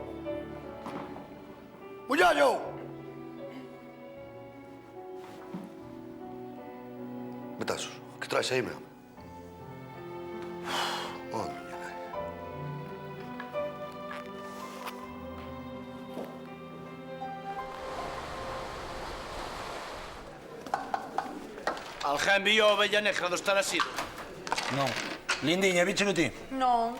Mullallo! Betazos, que traes aí, meu? Oh, miña nai. Alguén viu a ovella negra do Estarasido? Non. Lindiña, víchelo ti? Non.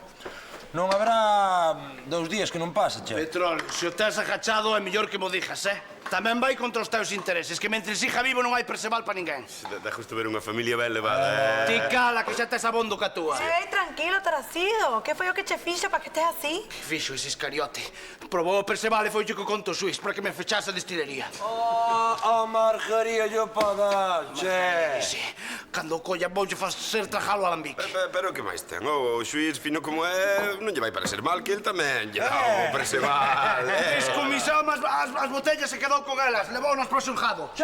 Non haberá 2 días que non pasa, che. Petróleo, se o tes agachado é mellor que mo dijas, tamén vai contra os teus intereses, que mentre siga vivo non hai perceval pa ninguén. Dá justo ver unha familia ben levada. Ti cala, que xa tes abondo ca túa. Tranquilo, Taracido. Que foi o que che fixo para que estés así? Fixo ese Iscariote. Probou o perceval e foi que conto o xuiz para que me fechase a destilería. A marjaría yo pa dar, che. Sí, cando o colla voulle facer trajalo a alambique. Pero que máis ten? O xuiz fino como é, non lle vai parecer mal que el tamén lle dá o perceval. Descomisou as botellas e quedou con elas. Levounos pro xulgado.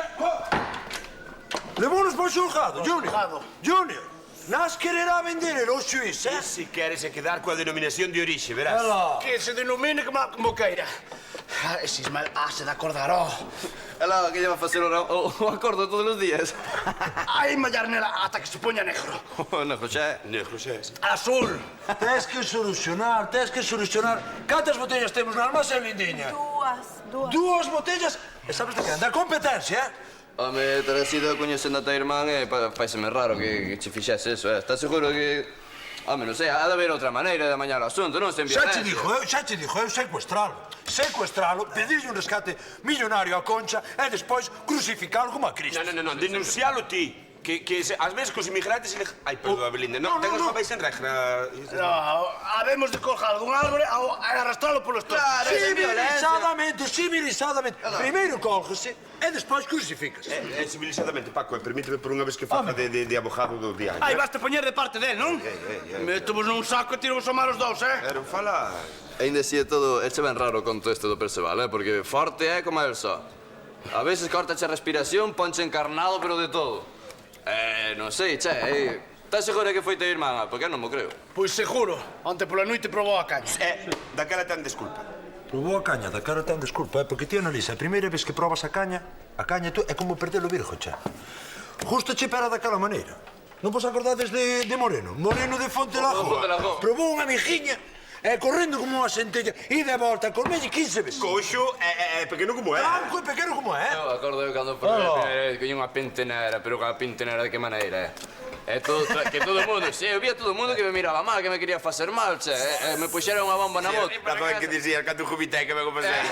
Levounos pro xulgado, Junior. Junior, nas quererá vender o xuiz, eh? Se queres é quedar coa denominación de orixe, verás. Que se denomine como queira. Ese Ismael se de acordar, Ela que lle va a facer o acordo todos os días. Hai mallar nela ata que se poña negro. Negro xa. Azul. Tens que solucionar. Cantas botellas temos na almacén, lindiña? Dúas botellas? E sabes de que anda competencia, eh? Home, Taracido, coñecendo a tua irmán, pareceme raro que che fixese eso, eh? Estás seguro que... Home, non sei, ha de haber outra maneira de amañar o asunto, non sen violencia. Xa te dixo, eu secuestralo, pedirlle un rescate millonario a Concha e despois crucificalo como a Cristo. Non, denuncialo ti. Que ás veces cos inmigrantes... Ai, perdón, Belinda, non, ten os papéis en regra. Habemos de colgalo dun árbore e arrastralo polos toros. Civilizadamente. Primeiro cólgese e despois crucifícase. Civilizadamente, Paco, permíteme por unha vez que faga de abogado do diario. Ai, basta poñer de parte del, non? Métovos nun saco e tiramos a mar os dous, eh? Pero fala... Ainda así é todo... Eche ben raro con todo isto do Perceval, eh? Porque forte é como el só. A veces cortache a respiración, ponche encarnado, pero de todo. Non sei, che, estás segura que foi teu irmán? Porque eu non mo creo. Pois seguro. Onte pola noite probou a caña. Daquela ten desculpa. Probou a caña, daquela ten desculpa, porque ti analisa, a primeira vez que probas a caña é como perder o virgo, che. Justo che pera daquela maneira. Non vos acordades de Moreno? Moreno de Fontelagoa. Probou unha mijiña correndo como unha centella e de volta, colmelle 15 veces. Coxo é pequeno como é. Branco e pequeno como é. Eu acordo cando probei a primeira vez, coño unha pentenera, pero unha pentenera de que maneira, que todo o mundo, eu vía todo o mundo que me miraba mal, que me quería facer mal, che, me puxeron unha bomba na moto. Razón que dicía, canto jubité que me compensei.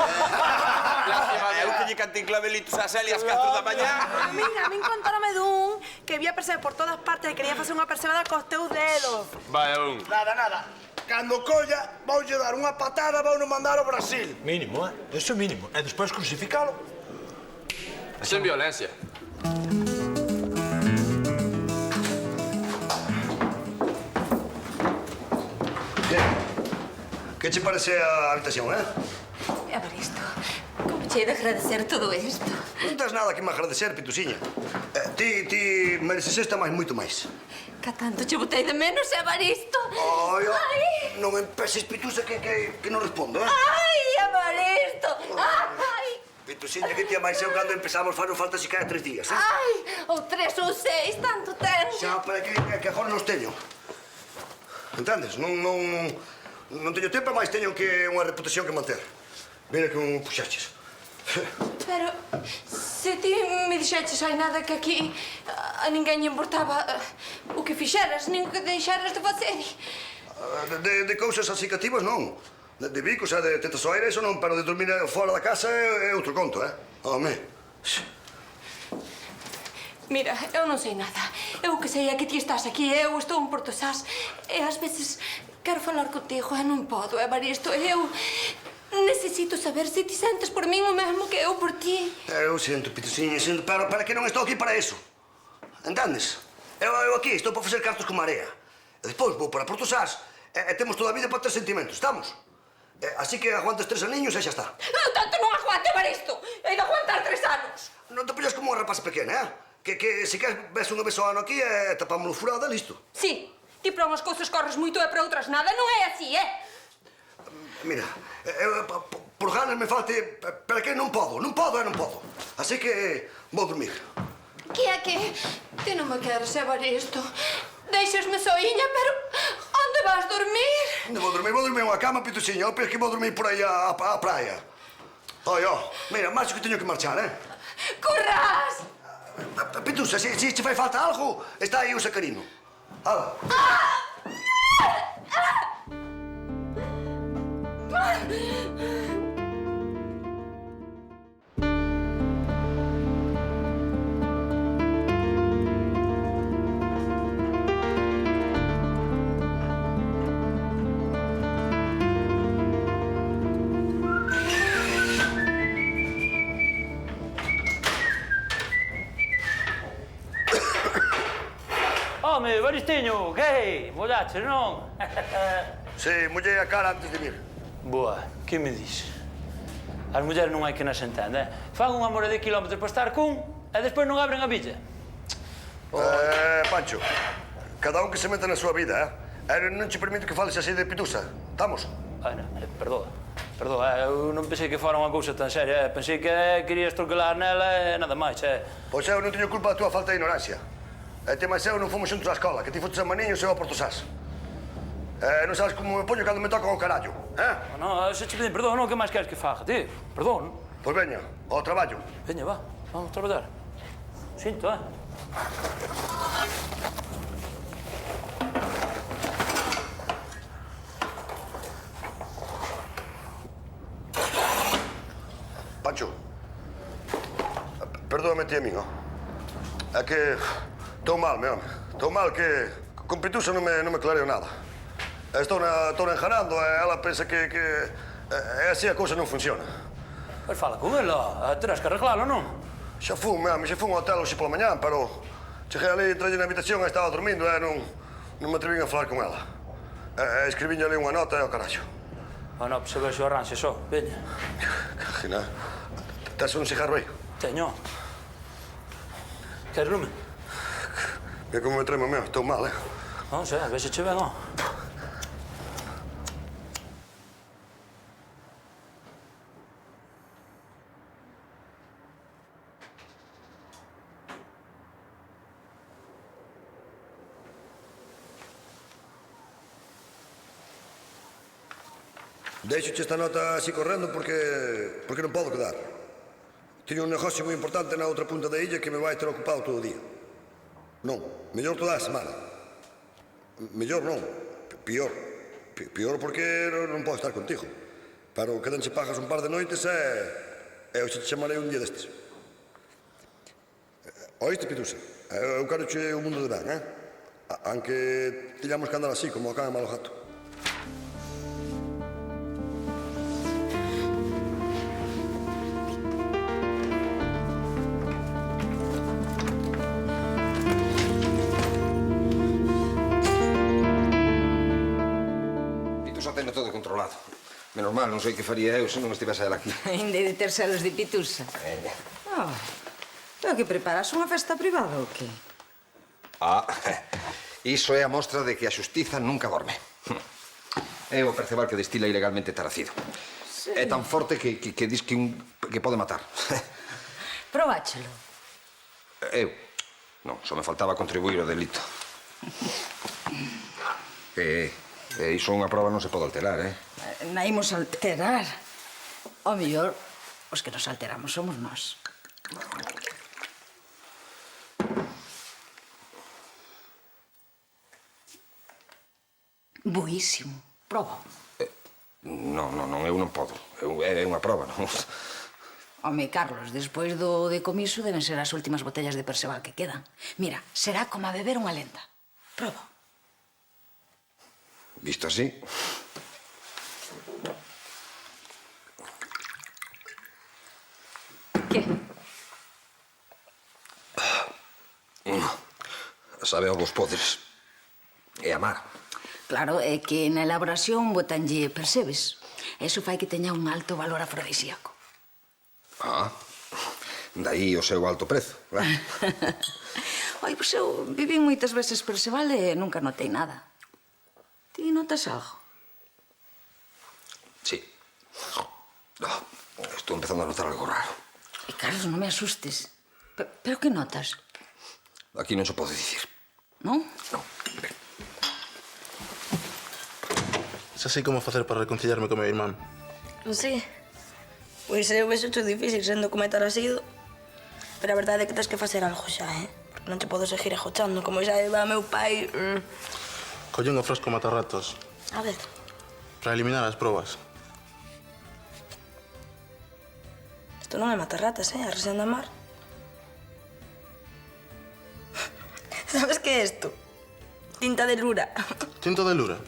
Eu que lle cantei clavelitos a Celia ás 4 da mañá. A min contaronme dun que vía perceber por todas partes e quería facer unha percebada cos teus dedos. Vaya un. Nada. Cando colla, voulle dar unha patada, vouno mandar ao Brasil. Mínimo, Eso é mínimo. E despois crucificalo. Sen violencia. Que che parece a habitación, Evaristo, como che he de agradecer todo isto? Non tens nada que me agradecer, Pitusiña. Ti mereces esta máis, moito máis. Que tanto che botei de menos, Evaristo. Ai, non empeces, Pitusa, que non respondo, Ai, Evaristo. Ai. Pitusiña, que tía máis eu cando empezamos non falta si cada 3 días, Ai, ou 3 ou 6, tanto ten. Xa, para que agora non os teño. Entendes? Non teño tempo, máis teño que unha reputación que manter. Mira que un puxaches. Pero, se ti me dixeches hai nada que aquí a ninguén lle importaba o que fixeras, nin o que deixaras de facer. De cousas así cativas, non. De bicos e de tetas ao aire, eso non, pero de dormir fora da casa é outro conto, Home. Mira, eu non sei nada. Eu que sei é que ti estás aquí, eu estou en Porto Sás, e ás veces quero falar contigo e non podo, Evaristo. Eu necesito saber se ti sentes por min o mesmo que eu por ti. Eu sinto, Pitusiña, sinto, pero para que non estou aquí para eso. Entendes? Eu aquí estou para facer cartos con marea. E despois vou para Porto Sás e temos toda a vida para ter sentimentos, estamos? Así que aguantes 3 aniños e xa está. Tanto non aguante, Evaristo. Hei de aguantar 3 anos. Non te poñas como unha rapaza pequena, Que se queres ves unha vez ao ano aquí e tapámoslo furada, listo. Sí, ti para unhas cousas corres moito e para outras nada. Non é así, Mira, por ganas me falte, pero que non podo. Así que vou dormir. Que é que ti non me queres, Evaristo? Deixasme soiña, pero onde vas dormir? Vou dormir unha cama, Pitusiña. Eu penso que vou dormir por aí á praia. Mira, marcho que teño que marchar, Corrás! Pitusa, se te fai falta algo, está aí o sacarino. Hala. Evaristiño, que? Mollaches, non? Sí, mollei a cara antes de vir. Boa, que me dis? As mulleres non hai que nas entende, Fan unha mora de kilómetros para estar cun e despois non abren a villa. Pancho, cada un que se meta na súa vida, non che permito que fales así de pitusa. Estamos? Perdoa, eu non pensei que fora unha cousa tan seria, pensei que querías troquelar nela e nada máis, Pois eu non teño culpa da túa falta de ignorancia. E te máis eu non fomos xuntos á escola, que ti fotes a maniños e eu a Portosás. Non sabes como me poño cando me tocan o carallo, Non, se che pedín perdón, non, que máis queres que faga, ti? Perdón. Pois veña, ao traballo. Veña, va, vamos traballar. Sinto, Pancho, perdóame ti a min, É que estou mal, meu home. Estou mal que con pitusa non me clareo nada. Estou enjanando e ela pensa que é así a cousa non funciona. Pois fala con ela, terás que arreglalo, non? Xa fun ao hotel hoxe pola mañá, pero cheguei ali, entrei na habitación e estaba dormindo e non me atrevín a falar con ela. Escribín ali unha nota e o carallo. Non, se vexo arranxe só, veña. Cajina, tes un cigarro aí? Teño. Queres lume? Mira como me tremo, meu, estou mal, Non sei, a ver se che ven, Deixoche esta nota así correndo porque non podo quedar. Teño un negocio moi importante na outra punta da illa que me vai ter ocupado todo o día. Non, mellor toda a semana. Mellor non, pior. Pior porque non podo estar contigo. Pero quedanche pagas un par de noites e hoxe te chamarei un día destes. Oíste, Pitusa? Eu quero che o mundo de ben, Aunque teñamos que andar así, como a can e malo gato. Teno todo controlado. Menos mal, non sei que faría eu se non estivese ela aquí. Ainda de ter celos de pitusa. Pero que preparas unha festa privada ou que? Iso é a mostra de que a xustiza nunca dorme. É o Perceval que destila ilegalmente Taracido. É tan forte que dis que pode matar. Probáchelo. Eu? Non, só me faltaba contribuir ao delito. Iso unha prova non se pode alterar, Na imos alterar. O mellor, os que nos alteramos somos nós. Boísimo. Proba. Non, eu non podo. É unha prova, non? Home, Carlos, despois do decomiso deben ser as últimas botellas de Perceval que quedan. Mira, será como a beber unha lenda. Proba. Visto así... Que? Sabe aos vos poderes. É amar. Claro, é que na elaboración botanlle percebes. Eso fai que teña un alto valor afrodisíaco. Daí o seu alto prezo, claro. Oi, pois eu vivín moitas veces Perceval e nunca notei nada. Ti notas algo? Sí. Estou empezando a notar algo raro. Carlos, non me asustes. Pero que notas? Aquí non se pode dicir. Non? Non. Xa sei como facer para reconciliarme con meu irmán. Sí. Pois eu vexo cho difícil sendo como é Taracido. Pero a verdade é que tens que facer algo xa, Porque non te podo seguir ajochando. Como xa iba meu pai... Collín o frasco matarratos. A ver. Para eliminar as probas. Isto non é matarratas, A resión da mar. Sabes que é isto? Tinta de lura. Tinta de lura?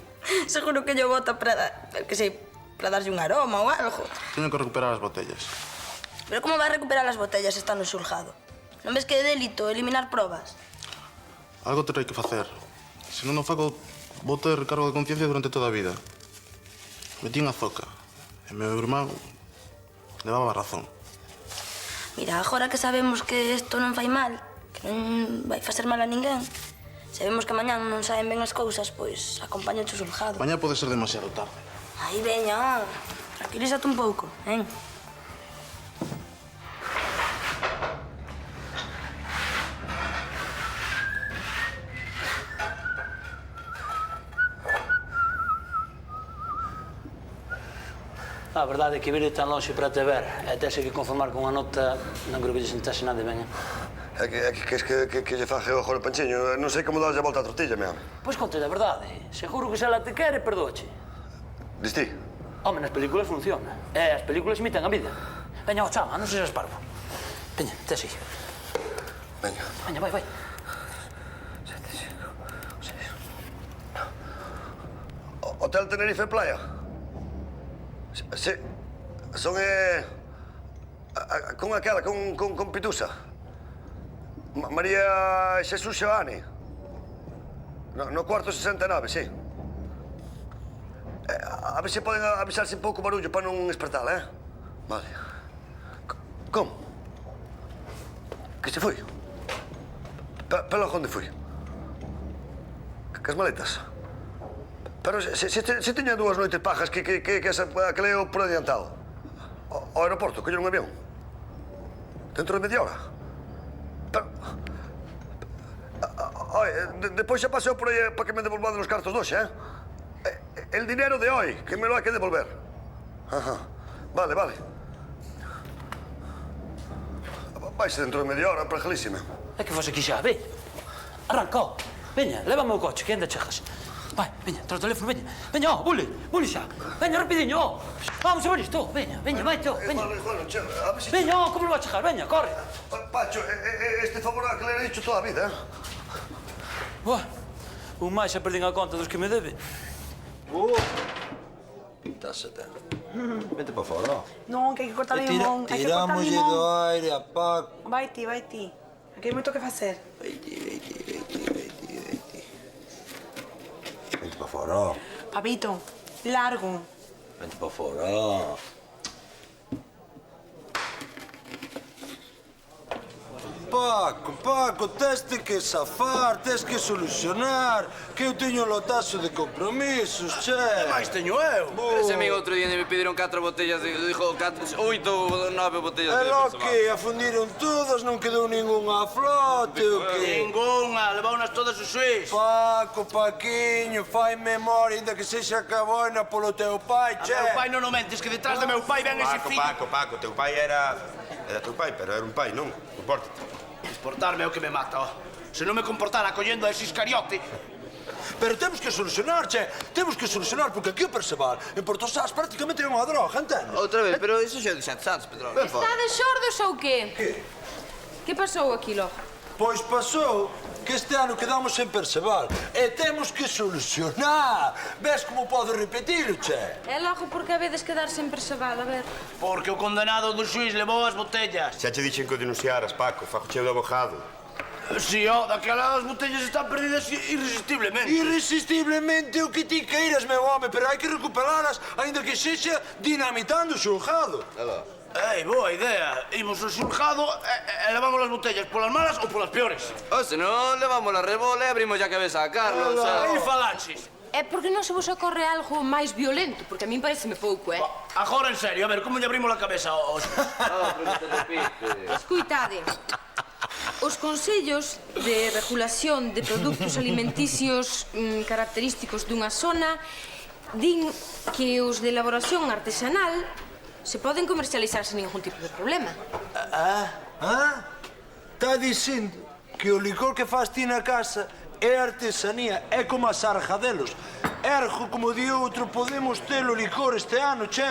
Seguro que yo bota para... que sei, para darlle un aroma ou algo. Teño que recuperar as botellas. Pero como vai recuperar as botellas se está no xulgado? Non ves que é delito eliminar probas? Algo terei que facer. Se non o fago, vou ter cargo de conciencia durante toda a vida. Metín a zoca. E meu irmán levaba razón. Mira, agora que sabemos que isto non fai mal, que non vai facer mal a ninguén, sabemos que mañán non saen ben as cousas, pois acompáñache o xulgado. Mañá pode ser demasiado tarde. Aí, veña, tranquilízate un pouco, hein? A verdade é que vir tan longe para te ver e tese que conformar con unha nota non creo que lle sentase nada ben. É que lle faje o agora Panchiño. Non sei como darlle a volta a tortilla, meu. Pois conte a verdade. Seguro que se ela te quere, perdóche. Dis ti? Home, nas películas funciona. E as películas imitan a vida. Veña, ó, chama, non sexas parvo. Veña, tese. Veña. Veña, vai. 7, 5, 6... Hotel Tenerife Playa? Sí. Son con aquela, con Pitusa. María Xesús Xoani. No cuarto 69, sí. A ver se poden avisarse un pouco barullo para non espertala, Vale. Como? Que se foi? Pero onde foi? Que as maletas? Pero se teña dúas noites pajas que leo por adiantado. Ao aeroporto, coller un avión. Dentro de media hora. Pero... Despois xa paseo por aí para que me devolvaden os cartos doxe, El dinero de hoy, que me lo hai que devolver. Ajá. Vale. Vaise dentro de media hora, para Galísima. É que fos aquí xa, ve. Arranca, veña, lévame o coche, que ainda chegas. Vai, veña, tra o teléfono, veña. Veña, bule xa. Veña, rapidiño, Vamos a ver isto, veña, vai, veña. Veña, como non vai chegar, veña, corre. Pacho, este favor que le he dicho toda a vida, Buah, un máis xa perdín a conta dos que me debe. Tásate. Vente para fora. Non, que hai que cortar limón. Tirámoslle do aire a Paco. Vai ti. Aquí hai moito que facer. Vente para fora. Papito, largo. Vente para fora. Paco, tes que safar, tes que solucionar, que eu teño un lotazo de compromisos, che. E máis teño eu. Ese amigo outro día me pediron 4 botellas, dijo 8 ou 9 botellas de Lo que afundiron todas, non quedou ningunha a flote, o que? Ningunha, levaunas todas o Suís. Paquiño, fai memoria, ainda que sexa caboina polo teu pai, che. A meu pai non o mentes, que detrás de meu pai ven ese fillo. Paco, teu pai era teu pai, pero era un pai, non? Compórtate. Exportarme é o que me mata, Se non me comportara acollendo a ese Iscariote. Pero temos que solucionar, che. Temos que solucionar, porque aquí o Perceval, en Porto Sás, prácticamente é unha droga, entendes? Outra vez, pero iso xa dixete antes, Pedro. Estades xordos ou que? Que pasou aquí logo? Pois pasou que este ano quedamos en Perceval e temos que solucionar. Ves como podo repetilo, che? E logo por que habedes quedarse en Perceval, a ver? Porque o condenado do Suís levou as botellas. Xa che dixen que o denunciaras, Paco. Fago cheo de abogado. Si, daquelas botellas están perdidas irresistiblemente. Irresistiblemente o que ti queiras, meu home, pero hai que recuperalas, ainda que sexa dinamitando o xulgado. Ei, boa idea. Imos ao xulgado e levamos as botellas polas malas ou polas peores. Se non, levamos a rebola e abrimos a cabeza a Carlos. Aí falaches. É porque non se vos ocorre algo máis violento, porque a min pareceme pouco, Agora, en serio, a ver, como lle abrimos a cabeza aos... Escuitade. Os consellos de regulación de produtos alimenticios característicos dunha zona din que os de elaboración artesanal se poden comercializar sen ningún tipo de problema. Está dicindo que o licor que faz ti na casa é artesanía, é como as arjadelos. Ergo, como di outro, podemos ter o licor este ano, che.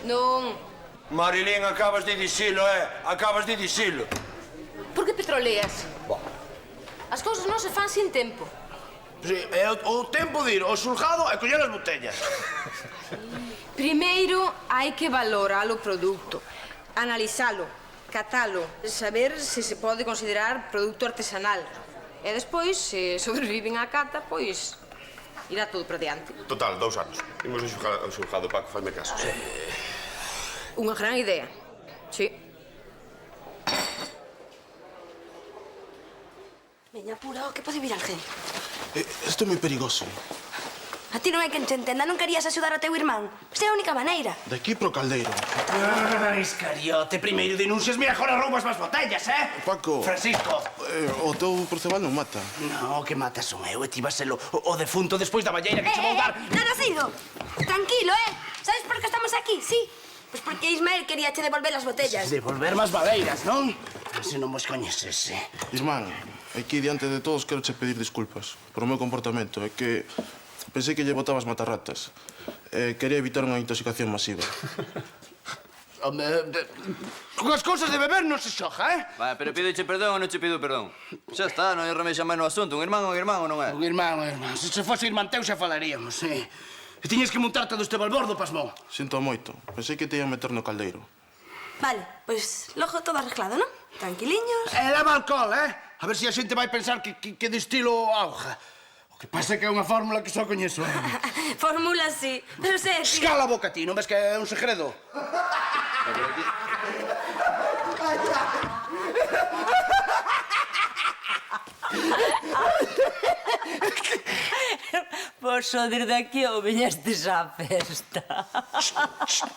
Non. Marilín, acabas de dicilo, acabas de dicilo. Por que petroleas? As cousas non se fan sin tempo. Sí, é o tempo de ir ao xulgado e coller as botellas. Primeiro hai que valorar o produto, analizalo, catalo, saber se se pode considerar produto artesanal. E despois, se sobreviven á cata, pois irá todo para diante. Total, 2 anos. Imos ao xulgado, Paco, faime caso. Unha gran idea. Sí. Veña, apura, que pode vir alguén. Isto é moi perigoso. A ti non é que te entenda, non querías axudar ao teu irmán. Esta é a única maneira. De aquí pro caldeiro. Iscariote, primeiro denuncias, me agora roubas máis botellas, Paco. Francisco. O teu Perceval non mata. No, que mata son eu, e ti vas ser o defunto despois da balleira que che vou dar. Nacido, tranquilo, Sabes por que estamos aquí, sí? Pois porque Ismael quería che devolver as botellas. Devolver máis baleiras, non? Se non vos coñecese. Irmán, aquí diante de todos quero che pedir disculpas por o meu comportamento. É que pensei que lle botabas matarratas. Quería evitar unha intoxicación masiva. Con as cousas de beber non se xoja, Vale, pero pídoche perdón ou non che pido perdón? Xa está, non hai remexa máis no asunto. Un irmán ou non é? Un irmán. Se se fose irmán teu xa falaríamos, E tiñes que montarte deste balbordo, pasmón. Sinto moito. Pensei que te ia meter no caldeiro. Vale, pois logo todo arreglado, non? Tranquiliños. E leva alcohol, A ver se a xente vai pensar que de estilo auga. O que pasa é que é unha fórmula que só coñezo. Fórmula sí, pero sei... Escala a boca ti, non ves que é un segredo? Vos sodes daqui ou viñestes á festa?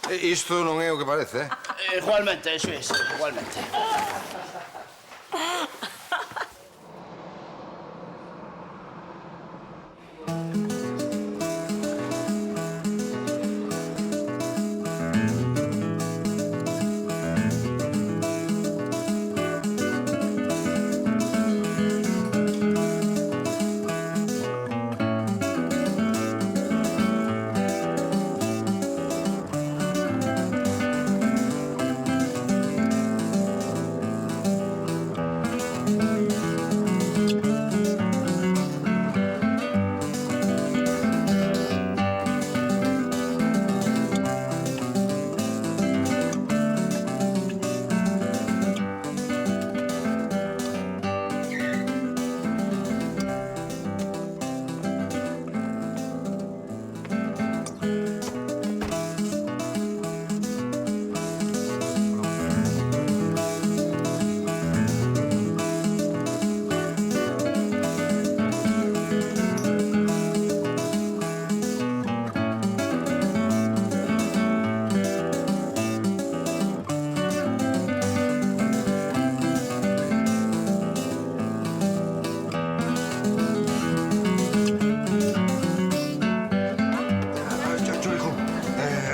Isto non é o que parece, Igualmente, Xuís, igualmente.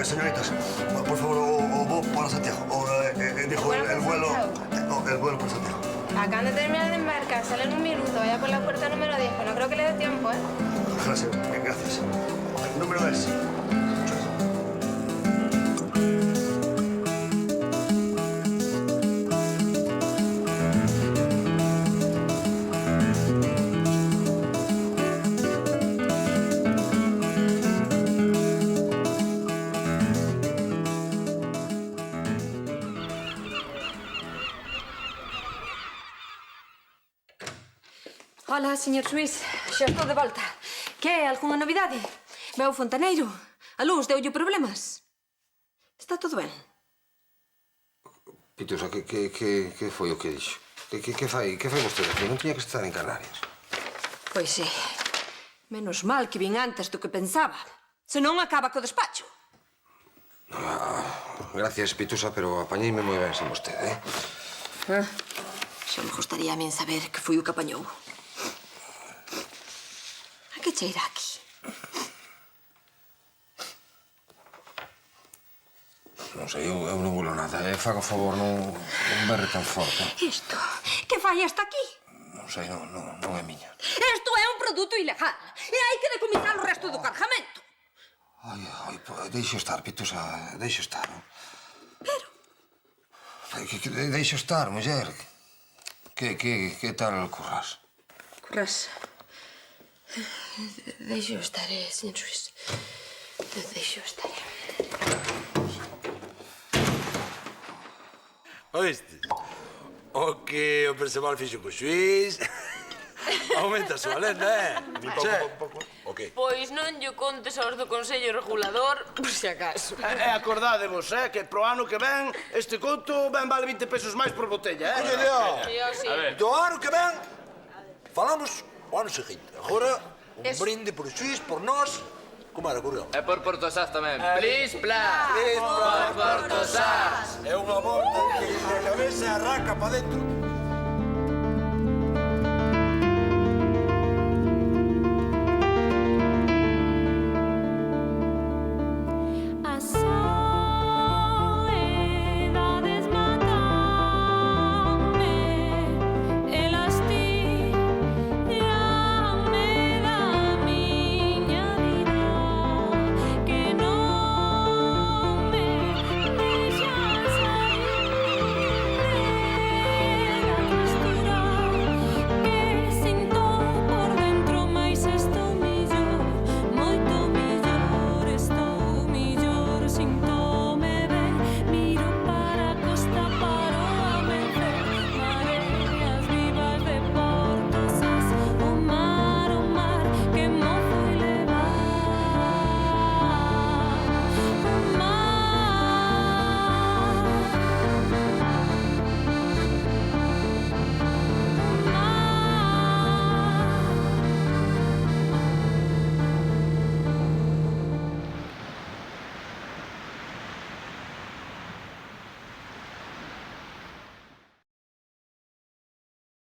Señoritas, por favor, o vos para Santiago. Dijo el vuelo para Santiago. Acaban de terminar de embarcar, sale en un minuto. Vaya por la puerta número 10, pero no creo que le dé tiempo, Gracias, gracias. Número es. Hola, señor Suís. Xa estou de volta. Que, algunha novidade? Veu o fontaneiro? A luz deulle problemas? Está todo ben? Pitusa, que foi o que dixo? Que fai vostede aquí? Non tiña que estar en Canarias. Pois sí. Menos mal que vin antes do que pensaba. Se non acaba co despacho. Gracias, Pitusa, pero apañeime moi ben sen vostede, Xa me gustaría a min saber que foi o que apañou. A que cheira aquí? Non sei, eu non vulo nada. Faga favor, non berre tan forte. Isto? Que fai hasta aquí? Non sei, non é miña. Isto é un produto ilegal e hai que decomisar o resto do cargamento. Ai, deixo estar, Pitusa, deixo estar. Pero... Deixo estar, muller. Que tal curras? Curras... Deixo estar, señor Suís. Deixo estar. Oíste? O que o Perceval fixo co Xuís... Aumenta a súa lenda, Pois non lle contes aos do Consello Regulador, por si acaso. E acordádevos, que pro ano que ven este conto ben vale 20 pesos máis por botella, Do ano que ven, falamos o ano seguinte. Agora, un brinde por Suís, por nós. Como era, Currión? E por Portosás tamén. Plis, plas. Plis, por Portosás. É unha volta de cabeza e arranca pa dentro.